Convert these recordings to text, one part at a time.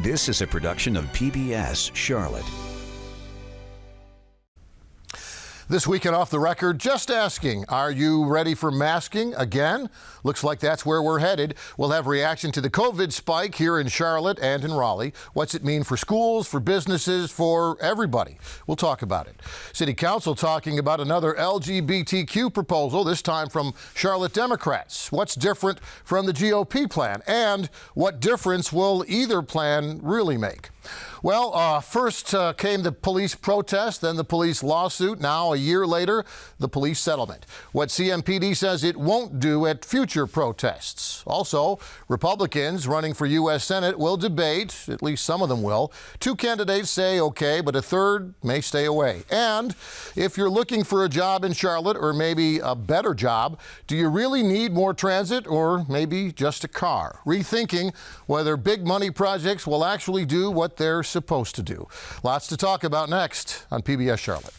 This is a production of PBS Charlotte. This week and Off the Record, just asking, are you ready for masking again? Looks like that's where we're headed. We'll have reaction to the COVID spike here in Charlotte and in Raleigh. What's it mean for schools, for businesses, for everybody? We'll talk about it. City Council talking about another LGBTQ proposal, this time from Charlotte Democrats. What's different from the GOP plan? And what difference will either plan really make? Well, first came the police protest, then the police lawsuit. Now, a year later, the police settlement. What CMPD says it won't do at future protests. Also, Republicans running for U.S. Senate will debate, at least some of them will. Two candidates say okay, but a third may stay away. And if you're looking for a job in Charlotte, or maybe a better job, do you really need more transit or maybe just a car? Rethinking whether big money projects will actually do what they're supposed to do. Lots to talk about next on PBS Charlotte.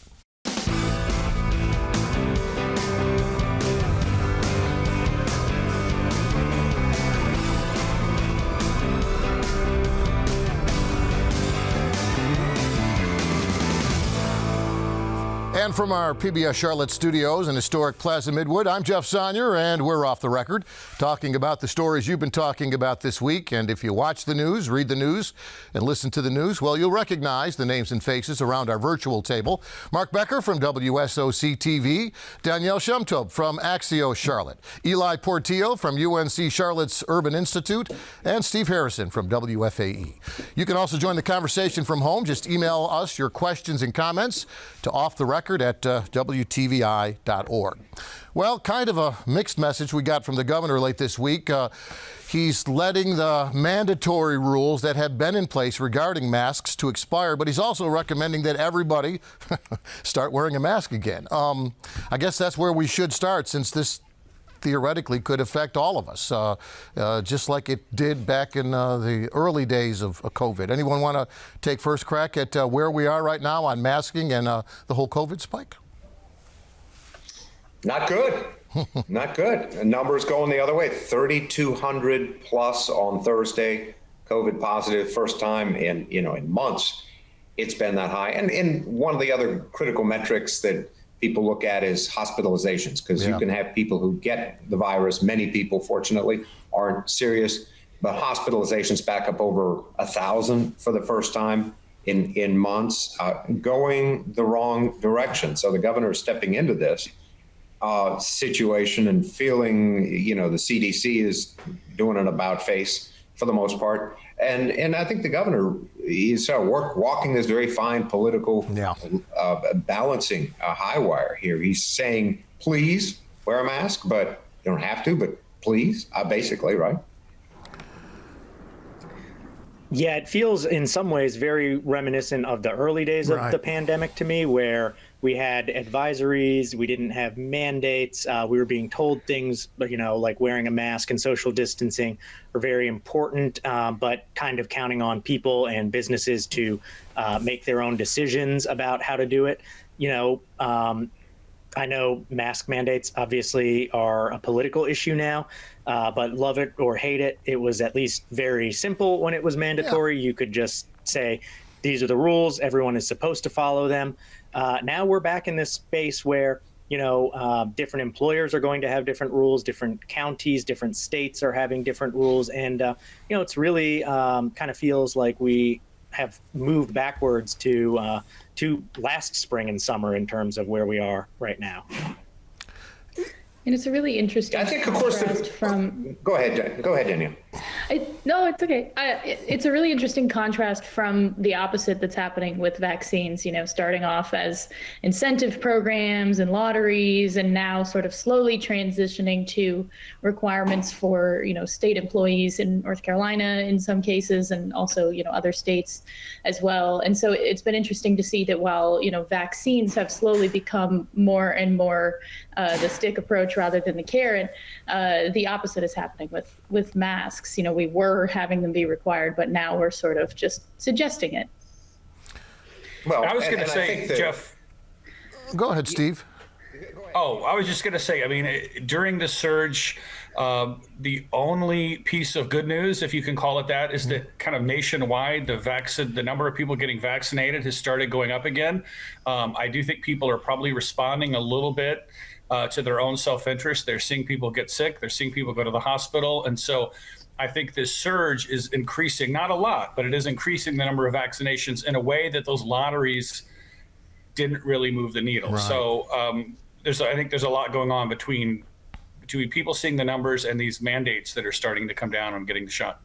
And from our PBS Charlotte studios in historic Plaza Midwood, I'm Jeff Sonnier, and we're off the record, talking about the stories you've been talking about this week. And if you watch the news, read the news, and listen to the news, well, you'll recognize the names and faces around our virtual table. Mark Becker from WSOC-TV, Danielle Shumtob from Axios Charlotte, Eli Portillo from UNC Charlotte's Urban Institute, and Steve Harrison from WFAE. You can also join the conversation from home. Just email us your questions and comments to offtherecord at WTVI.org. Well, kind of a mixed message we got from the governor late this week. He's letting the mandatory rules that have been in place regarding masks to expire, but he's also recommending that everybody start wearing a mask again. I guess that's where we should start, since this theoretically could affect all of us, just like it did back in the early days of COVID. Anyone want to take first crack at where we are right now on masking and the whole COVID spike? Not good. Not good. Numbers going the other way. 3,200 plus on Thursday, COVID positive, first time in months it's been that high. And one of the other critical metrics that people look at is hospitalizations, because you can have people who get the virus. Many people, fortunately, aren't serious, but hospitalizations back up over 1,000 for the first time in months, going the wrong direction. So the governor is stepping into this situation and feeling, the CDC is doing an about face for the most part. And I think the governor is walking this very fine political balancing high wire here. He's saying, please wear a mask, but you don't have to, but please, basically, right? Yeah, it feels in some ways very reminiscent of the early days of the pandemic to me, where we had advisories, we didn't have mandates, we were being told things, like wearing a mask and social distancing are very important, but kind of counting on people and businesses to make their own decisions about how to do it. I know mask mandates obviously are a political issue now, but love it or hate it, it was at least very simple when it was mandatory. You could just say, these are the rules, everyone is supposed to follow them. Now we're back in this space where, different employers are going to have different rules, different counties, different states are having different rules. And, it's really kind of feels like we have moved backwards to last spring and summer in terms of where we are right now. And it's a really interesting. I think, of course, Go ahead, Danielle. No, it's okay. It's a really interesting contrast from the opposite that's happening with vaccines, starting off as incentive programs and lotteries, and now sort of slowly transitioning to requirements for, state employees in North Carolina in some cases, and also, other states as well. And so it's been interesting to see that while, vaccines have slowly become more and more the stick approach rather than the carrot, the opposite is happening with masks. We were having them be required, but now we're sort of just suggesting it. Well, I was going to say, Jeff. Go ahead, Steve. Oh, I was just going to say, during the surge The only piece of good news, if you can call it that, is that kind of nationwide, the number of people getting vaccinated has started going up again. I do think people are probably responding a little bit to their own self-interest. They're seeing people get sick. They're seeing people go to the hospital. And so I think this surge is increasing, not a lot, but it is increasing the number of vaccinations in a way that those lotteries didn't really move the needle. Right. So I think there's a lot going on between people seeing the numbers and these mandates that are starting to come down on getting the shot.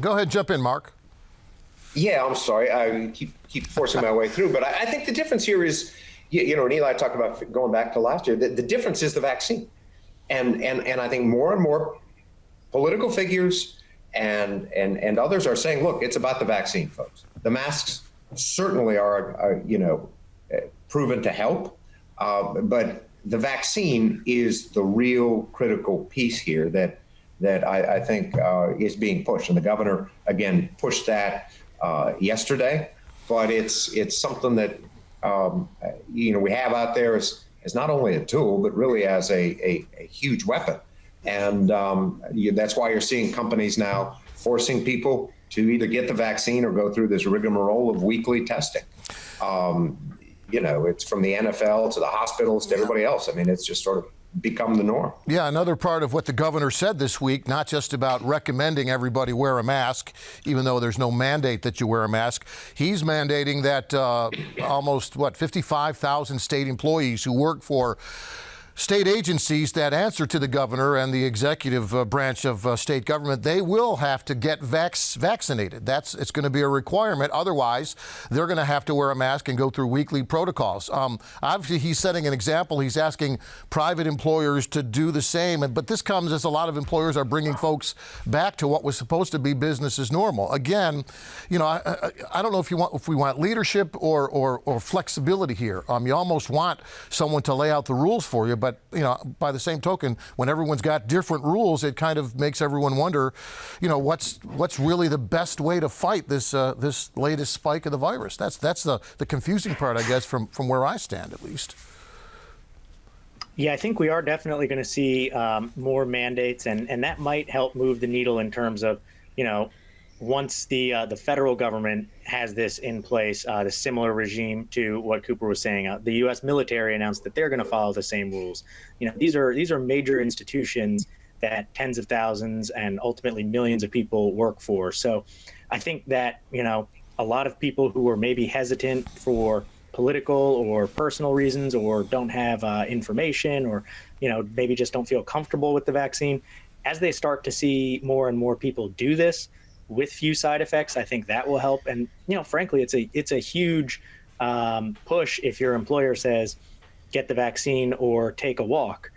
Go ahead, jump in, Mark. Yeah, I'm sorry. I keep forcing my way through, but I think the difference here is, and Eli talked about going back to last year, the difference is the vaccine. And I think more and more political figures and others are saying, look, it's about the vaccine, folks. The masks certainly are proven to help, but the vaccine is the real critical piece here that I think is being pushed. And the governor, again, pushed that yesterday. But it's something that, we have out there as not only a tool, but really as a huge weapon. And that's why you're seeing companies now forcing people to either get the vaccine or go through this rigmarole of weekly testing. It's from the NFL to the hospitals to everybody else. I mean, it's just sort of become the norm. Yeah, another part of what the governor said this week, not just about recommending everybody wear a mask, even though there's no mandate that you wear a mask. He's mandating that almost, 55,000 state employees who work for state agencies that answer to the governor and the executive branch of state government, they will have to get vaccinated. It's going to be a requirement. Otherwise, they're going to have to wear a mask and go through weekly protocols. Obviously, he's setting an example. He's asking private employers to do the same. But this comes as a lot of employers are bringing folks back to what was supposed to be business as normal. Again, I don't know if we want leadership or flexibility here. You almost want someone to lay out the rules for you, but by the same token, when everyone's got different rules, it kind of makes everyone wonder, what's really the best way to fight this latest spike of the virus. That's the confusing part, I guess, from where I stand, at least. Yeah, I think we are definitely going to see more mandates, and that might help move the needle in terms of, once the federal government has this in place, the similar regime to what Cooper was saying, the U.S. military announced that they're going to follow the same rules. These are major institutions that tens of thousands and ultimately millions of people work for. So I think that, a lot of people who are maybe hesitant for political or personal reasons, or don't have information, or, maybe just don't feel comfortable with the vaccine, as they start to see more and more people do this with few side effects, I think that will help. And, frankly, it's a huge push if your employer says, get the vaccine or take a walk.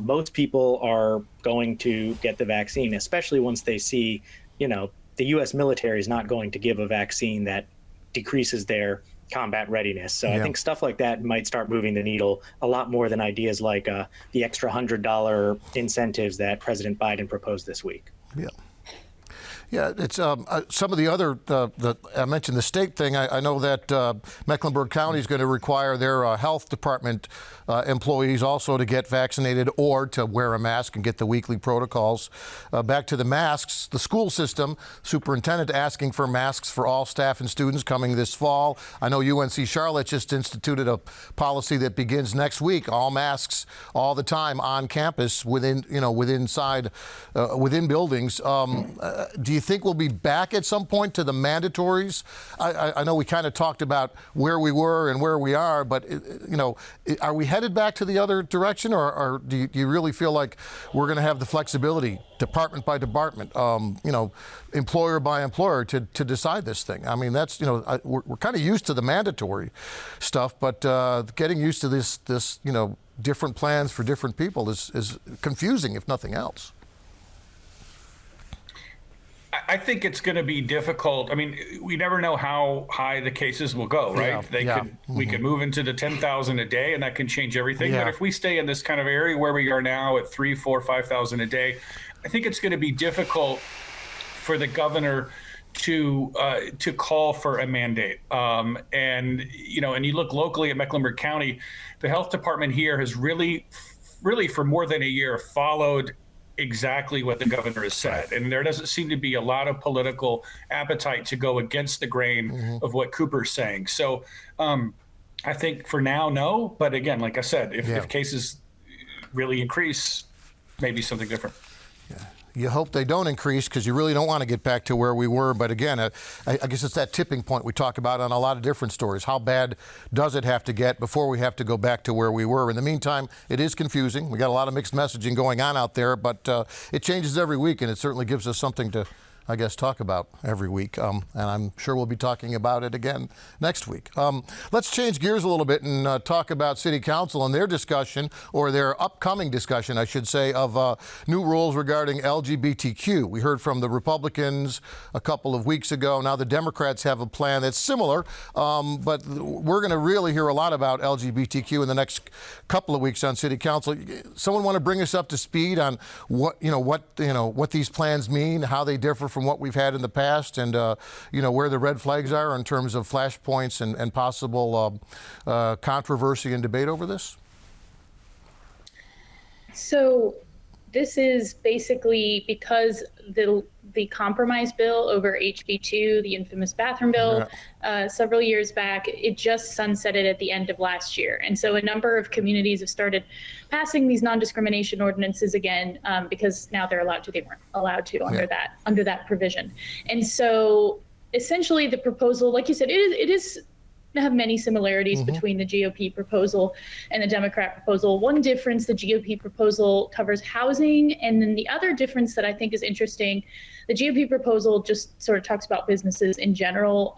Most people are going to get the vaccine, especially once they see, the U.S. military is not going to give a vaccine that decreases their combat readiness. So I think stuff like that might start moving the needle a lot more than ideas like the extra $100 incentives that President Biden proposed this week. Yeah. Yeah, it's some of the other, I mentioned the state thing. I know that Mecklenburg County is going to require their health department employees also to get vaccinated or to wear a mask and get the weekly protocols. Back to the masks, the school system, superintendent asking for masks for all staff and students coming this fall. I know UNC Charlotte just instituted a policy that begins next week, all masks all the time on campus within buildings. Do you think we'll be back at some point to the mandatories? I know we kind of talked about where we were and where we are, but are we headed back to the other direction, or do you really feel like we're going to have the flexibility, department by department, employer by employer, to decide this thing? I mean, that's we're kind of used to the mandatory stuff, but getting used to this different plans for different people is confusing, if nothing else. I think it's going to be difficult. I mean, we never know how high the cases will go, right? We could move into the 10,000 a day, and that can change everything. Yeah. But if we stay in this kind of area where we are now at 3,000, 4,000, 5,000 a day, I think it's going to be difficult for the governor to call for a mandate. And you look locally at Mecklenburg County, the health department here has really for more than a year followed exactly what the governor has said. And there doesn't seem to be a lot of political appetite to go against the grain of what Cooper's saying. So I think for now, no. But again, like I said, if cases really increase, maybe something different. You hope they don't increase because you really don't want to get back to where we were. But again, I guess it's that tipping point we talk about on a lot of different stories. How bad does it have to get before we have to go back to where we were? In the meantime, it is confusing. We got a lot of mixed messaging going on out there, but it changes every week, and it certainly gives us something to, I guess, talk about every week. And I'm sure we'll be talking about it again next week. Let's change gears a little bit and talk about City Council and their discussion, or their upcoming discussion, I should say, of new rules regarding LGBTQ. We heard from the Republicans a couple of weeks ago. Now the Democrats have a plan that's similar, but we're going to really hear a lot about LGBTQ in the next couple of weeks on City Council. Someone want to bring us up to speed on what these plans mean, how they differ from what we've had in the past, and where the red flags are in terms of flashpoints and possible controversy and debate over this? So this is basically because the compromise bill over HB2, the infamous bathroom bill, several years back, it just sunsetted at the end of last year. And so a number of communities have started passing these non-discrimination ordinances again, because now they're allowed to. They weren't allowed to under that provision. And so essentially the proposal, like you said, it is have many similarities between the GOP proposal and the Democrat proposal. One difference, the GOP proposal covers housing, and then the other difference that I think is interesting, the GOP proposal just sort of talks about businesses in general.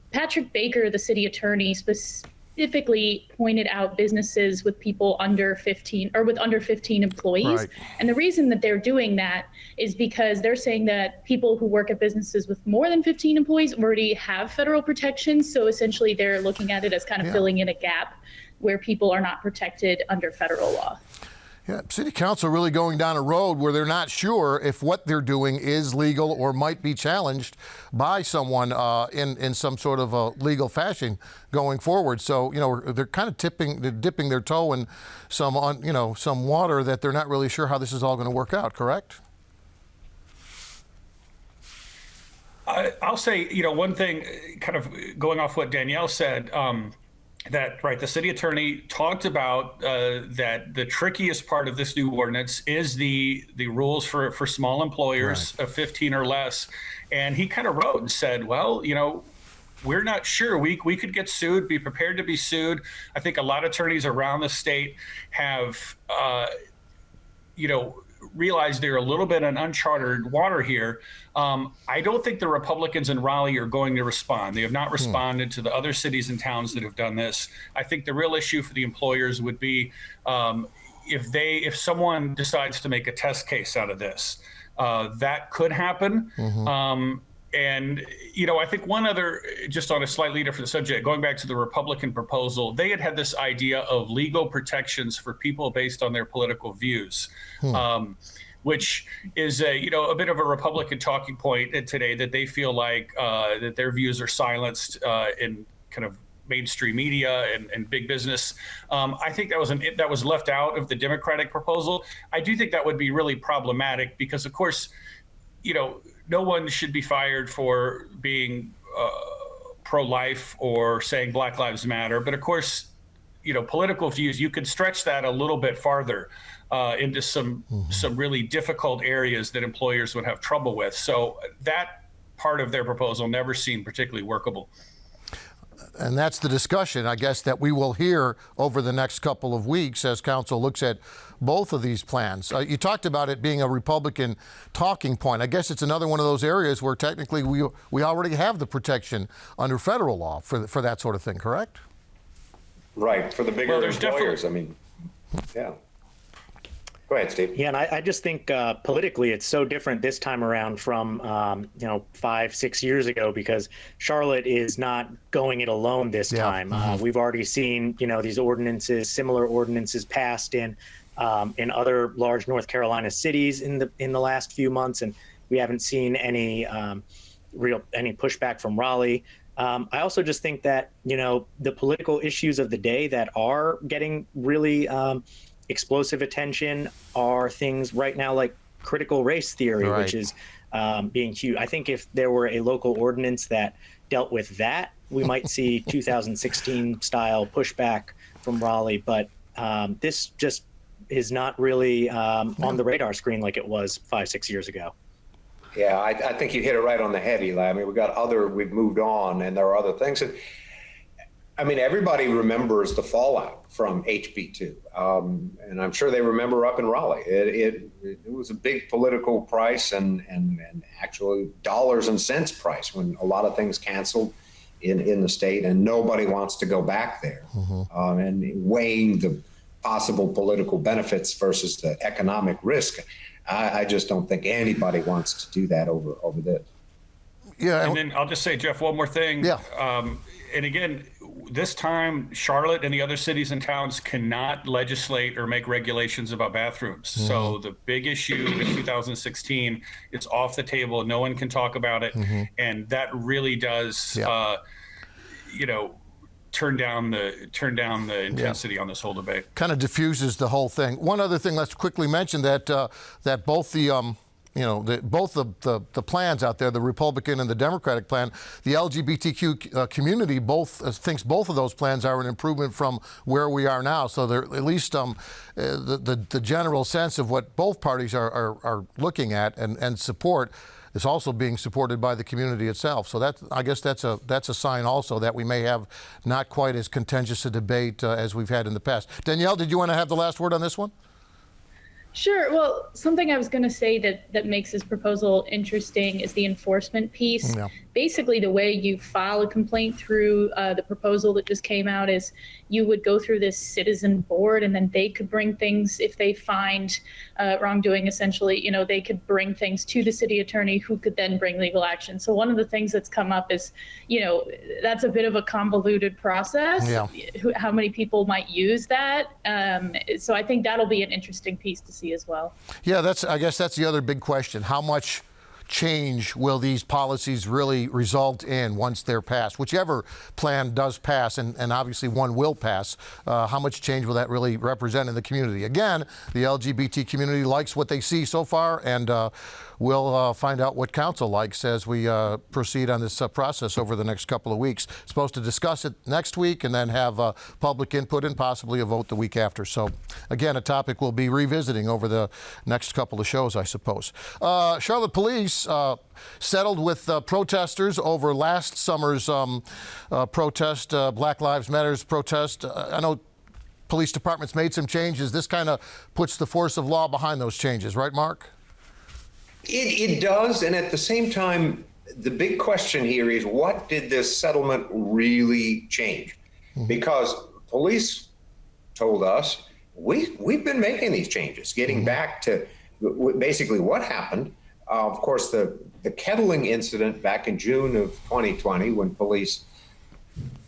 Patrick Baker, the city attorney, specifically pointed out businesses with people under 15 or with under 15 employees. Right. And the reason that they're doing that is because they're saying that people who work at businesses with more than 15 employees already have federal protections. So essentially they're looking at it as kind of filling in a gap where people are not protected under federal law. Yeah, City Council really going down a road where they're not sure if what they're doing is legal or might be challenged by someone in some sort of a legal fashion going forward. So, they're kind of dipping their toe in some water that they're not really sure how this is all going to work out, correct? I'll say, one thing, kind of going off what Danielle said, the city attorney talked about that the trickiest part of this new ordinance is the rules for small employers of 15 or less. And he kind of wrote and said, well, we're not sure. We could get sued, be prepared to be sued. I think a lot of attorneys around the state have, realize they're a little bit in uncharted water here. I don't think the Republicans in Raleigh are going to respond. They have not responded to the other cities and towns that have done this. I think the real issue for the employers would be if someone decides to make a test case out of this. That could happen. And, I think one other, just on a slightly different subject, going back to the Republican proposal, they had this idea of legal protections for people based on their political views, which is a bit of a Republican talking point today, that they feel like that their views are silenced in kind of mainstream media and big business. I think that was left out of the Democratic proposal. I do think that would be really problematic because, of course, no one should be fired for being pro-life or saying Black Lives Matter. But of course, political views, you could stretch that a little bit farther into some really difficult areas that employers would have trouble with. So that part of their proposal never seemed particularly workable. And that's the discussion, I guess, that we will hear over the next couple of weeks as Council looks at both of these plans. You talked about it being a Republican talking point. I guess it's another one of those areas where technically we already have the protection under federal law for that sort of thing, correct? Right, for the bigger employers. Yeah. Go ahead, Steve. Yeah, and I just think politically it's so different this time around from 5-6 years ago, because Charlotte is not going it alone this time. We've already seen these ordinances, similar ordinances passed in other large North Carolina cities in the last few months, and we haven't seen any pushback from Raleigh. I also just think that the political issues of the day that are getting really explosive attention are things right now like critical race theory, Right. which is being huge. I think if there were a local ordinance that dealt with that, we might see 2016 style pushback from Raleigh. But this just is not really on the radar screen like it was 5-6 years ago. Yeah, I think you hit it right on the head, Eli. I mean, we've moved on, and there are other things. And I mean, everybody remembers the fallout from HB2, and I'm sure they remember up in Raleigh. It was a big political price and actually dollars and cents price when a lot of things canceled in the state, and nobody wants to go back there. And weighing the possible political benefits versus the economic risk, I just don't think anybody wants to do that over this. Yeah. And then I'll just say, Jeff, one more thing. Yeah. And again, this time, Charlotte and the other cities and towns cannot legislate or make regulations about bathrooms. So the big issue in 2016 is off the table. No one can talk about it. And that really does, turn down the intensity on this whole debate. Kind of diffuses the whole thing. One other thing, let's quickly mention that that both the both the plans out there, the Republican and the Democratic plan, the LGBTQ community thinks both of those plans are an improvement from where we are now. So they're at least the general sense of what both parties are looking at and support is also being supported by the community itself. So I guess that's a sign also that we may have not quite as contentious a debate as we've had in the past. Danielle, did you want to have the last word on this one? Sure. Well, something I was going to say that makes this proposal interesting is the enforcement piece. Yeah. Basically, the way you file a complaint through the proposal that just came out is you would go through this citizen board, and then they could bring things if they find wrongdoing. Essentially, they could bring things to the city attorney, who could then bring legal action. So one of the things that's come up is, that's a bit of a convoluted process. Yeah. How many people might use that? So I think that'll be an interesting piece to see as well. Yeah, I guess that's the other big question. How much change will these policies really result in once they're passed? Whichever plan does pass, and obviously one will pass, how much change will that really represent in the community? Again, the LGBT community likes what they see so far, and we'll find out what council likes as we proceed on this process over the next couple of weeks. Supposed to discuss it next week and then have public input and possibly a vote the week after. So again, a topic we'll be revisiting over the next couple of shows, I suppose. Charlotte Police settled with protesters over last summer's protest, Black Lives Matter's protest. I know police departments made some changes. This kind of puts the force of law behind those changes, right, Mark? It does, and at the same time, the big question here is, what did this settlement really change? Because police told us, we've been making these changes, getting back to basically what happened. Of course, the kettling incident back in June of 2020, when police,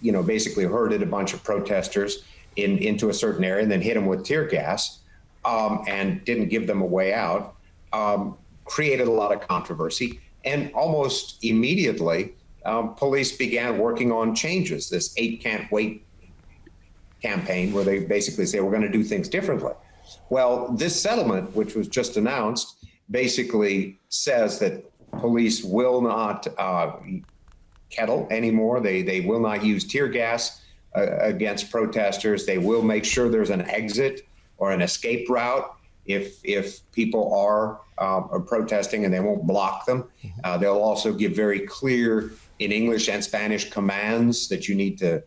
basically herded a bunch of protesters into a certain area and then hit them with tear gas and didn't give them a way out, created a lot of controversy. And almost immediately, police began working on changes, this 8 Can't Wait campaign, where they basically say, we're going to do things differently. Well, this settlement, which was just announced, basically says that police will not kettle anymore. They will not use tear gas against protesters. They will make sure there's an exit or an escape route if people are protesting, and they won't block them. They'll also give very clear in English and Spanish commands that you need to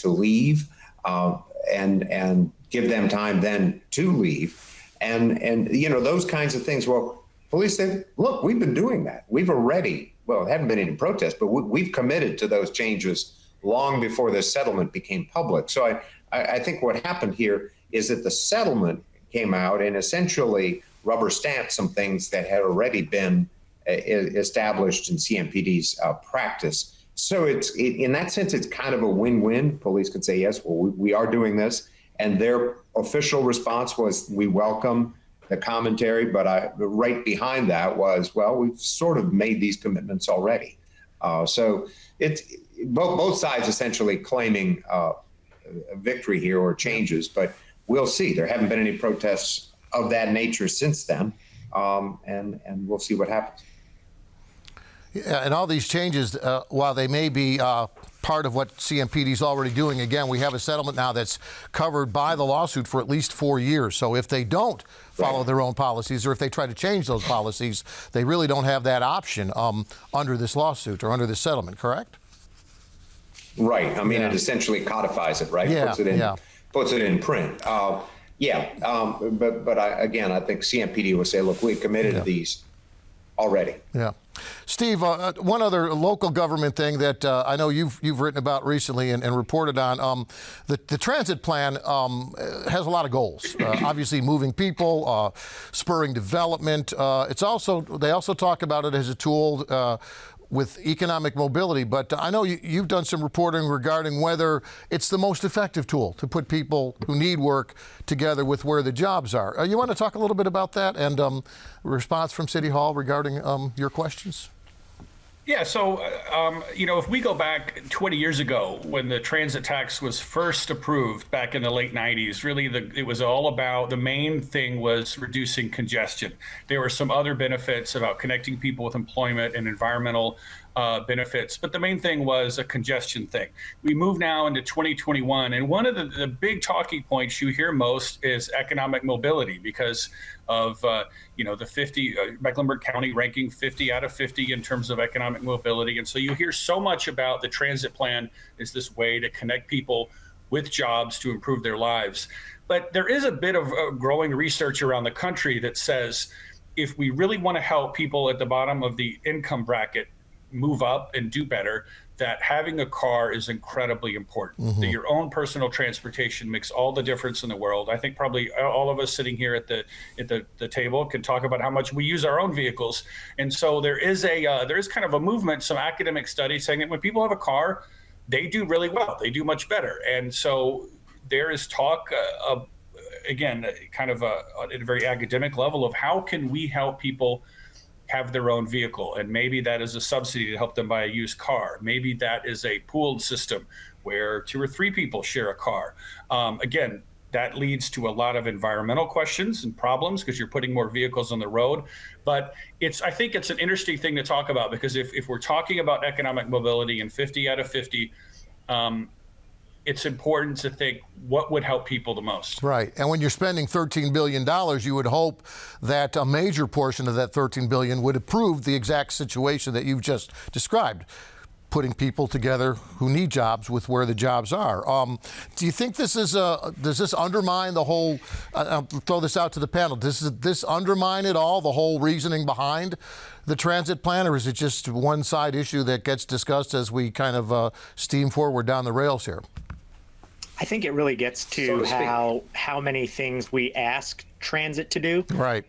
leave, and give them time then to leave. And those kinds of things. Well, police said, look, we've been doing that. We've already, it hadn't been any protest, but we've committed to those changes long before this settlement became public. So I think what happened here is that the settlement came out and essentially rubber stamped some things that had already been established in CMPD's practice. So in that sense, it's kind of a win-win. Police could say, yes, well, we are doing this. And their official response was, we welcome the commentary, but right behind that was, well, we've sort of made these commitments already. So it's both sides essentially claiming a victory here or changes, but we'll see. There haven't been any protests of that nature since then, and we'll see what happens. Yeah, and all these changes, while they may be part of what CMPD is already doing, again, we have a settlement now that's covered by the lawsuit for at least 4 years. So if they don't follow their own policies, or if they try to change those policies, they really don't have that option under this lawsuit or under this settlement, correct? Right. I mean, it essentially codifies it, right? Yeah, puts it in print. But I think CMPD will say, look, we've committed to these already. Yeah. Steve, one other local government thing that I know you've written about recently and reported on, the transit plan has a lot of goals. Obviously, moving people, spurring development. They also talk about it as a tool with economic mobility, but I know you've done some reporting regarding whether it's the most effective tool to put people who need work together with where the jobs are. You want to talk a little bit about that and response from City Hall regarding your questions? Yeah, so, if we go back 20 years ago when the transit tax was first approved back in the late 90s, really it was all about, the main thing was reducing congestion. There were some other benefits about connecting people with employment and environmental benefits, but the main thing was a congestion thing. We move now into 2021, and one of the big talking points you hear most is economic mobility because of the 50 Mecklenburg County ranking 50 out of 50 in terms of economic mobility. And so you hear so much about the transit plan is this way to connect people with jobs to improve their lives. But there is a bit of growing research around the country that says if we really want to help people at the bottom of the income bracket move up and do better, that having a car is incredibly important. That your own personal transportation makes all the difference in the world. I think probably all of us sitting here at the table can talk about how much we use our own vehicles. And so there is kind of a movement, some academic studies saying that when people have a car, they do really well. They do much better. And so there is talk again, kind of at a very academic level of how can we help people have their own vehicle, and maybe that is a subsidy to help them buy a used car. Maybe that is a pooled system where 2 or 3 people share a car. Again, that leads to a lot of environmental questions and problems because you're putting more vehicles on the road. But I think it's an interesting thing to talk about because if we're talking about economic mobility and 50 out of 50, it's important to think what would help people the most. Right. And when you're spending $13 billion, you would hope that a major portion of that $13 billion would improve the exact situation that you've just described, putting people together who need jobs with where the jobs are. Do you think does this undermine the whole, I'll throw this out to the panel, does this undermine at all, the whole reasoning behind the transit plan, or is it just one side issue that gets discussed as we kind of steam forward down the rails here? I think it really gets to how many things we ask transit to do. Right.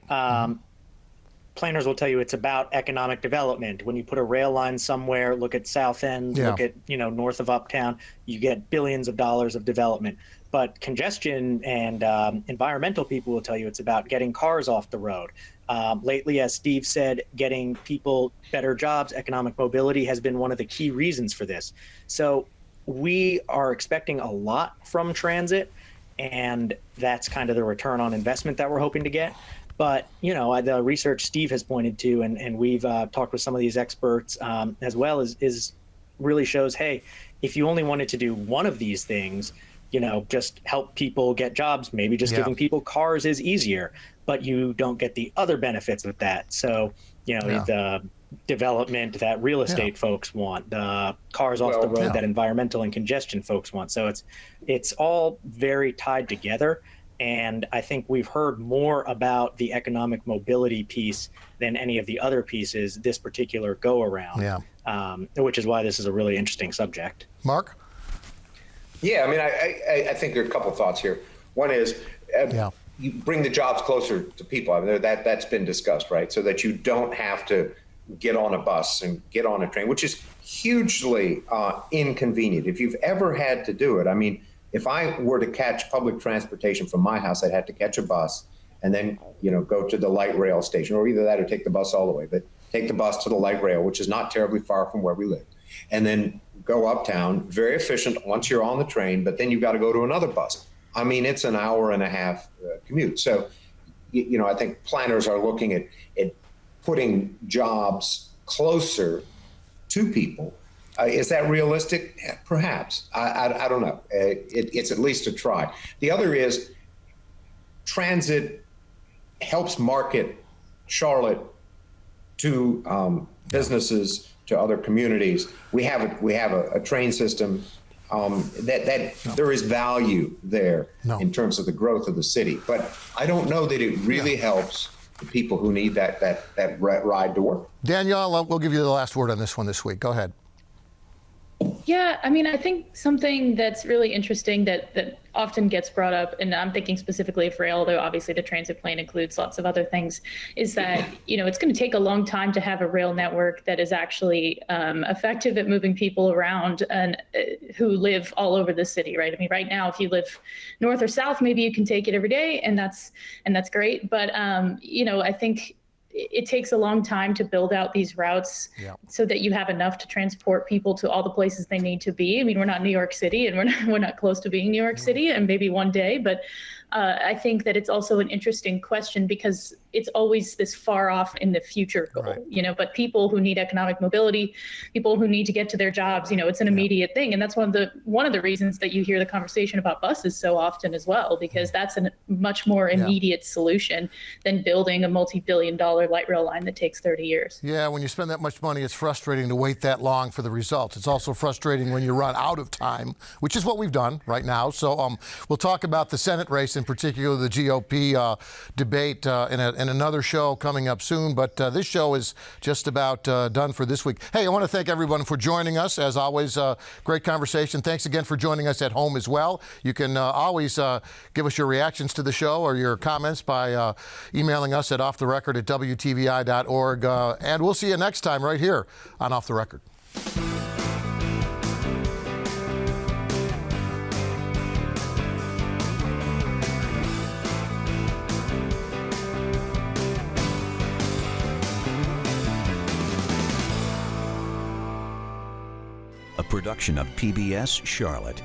Planners will tell you it's about economic development. When you put a rail line somewhere, look at South End, look at north of Uptown, you get billions of dollars of development. But congestion and environmental people will tell you it's about getting cars off the road. Lately, as Steve said, getting people better jobs, economic mobility has been one of the key reasons for this. So we are expecting a lot from transit, and that's kind of the return on investment that we're hoping to get. But, the research Steve has pointed to, and we've talked with some of these experts as well, is really shows, hey, if you only wanted to do one of these things, just help people get jobs, maybe just giving people cars is easier, but you don't get the other benefits of that. So, the development that real estate folks want, the cars off the road that environmental and congestion folks want. So it's all very tied together. And I think we've heard more about the economic mobility piece than any of the other pieces this particular go around, which is why this is a really interesting subject. Mark? Yeah, I mean, I think there are a couple thoughts here. One is you bring the jobs closer to people. I mean, that's been discussed, right? So that you don't have to get on a bus and get on a train, which is hugely inconvenient. If you've ever had to do it, I mean, if I were to catch public transportation from my house, I'd have to catch a bus and then, go to the light rail station, or either that or take the bus all the way, but take the bus to the light rail, which is not terribly far from where we live, and then go uptown, very efficient once you're on the train, but then you've got to go to another bus. I mean, it's an hour and a half commute. So, I think planners are looking at putting jobs closer to people. Is that realistic? Perhaps. I don't know. It's at least a try. The other is transit helps market Charlotte to businesses, to other communities. We have a train system that there is value there in terms of the growth of the city. But I don't know that it really helps the people who need that ride to work. Danielle, we'll give you the last word on this one this week. Go ahead. Yeah, I mean, I think something that's really interesting that often gets brought up, and I'm thinking specifically of rail, though obviously the transit plan includes lots of other things, is that, it's going to take a long time to have a rail network that is actually effective at moving people around and who live all over the city, right? I mean, right now, if you live north or south, maybe you can take it every day, and that's great. But, I think it takes a long time to build out these routes so that you have enough to transport people to all the places they need to be. I mean, we're not New York City, and we're not close to being New York City, and maybe one day, but I think that it's also an interesting question because it's always this far off in the future goal, but people who need economic mobility, people who need to get to their jobs, it's an immediate thing. And that's one of the reasons that you hear the conversation about buses so often as well, because that's a much more immediate solution than building a multi-billion-dollar light rail line that takes 30 years. Yeah, when you spend that much money, it's frustrating to wait that long for the results. It's also frustrating when you run out of time, which is what we've done right now. So we'll talk about the Senate race, in particular the GOP debate in another show coming up soon. But this show is just about done for this week. Hey, I want to thank everyone for joining us. As always, great conversation. Thanks again for joining us at home as well. You can always give us your reactions to the show or your comments by emailing us at offtherecord@WTVI.org. And we'll see you next time right here on Off the Record. A production of PBS Charlotte.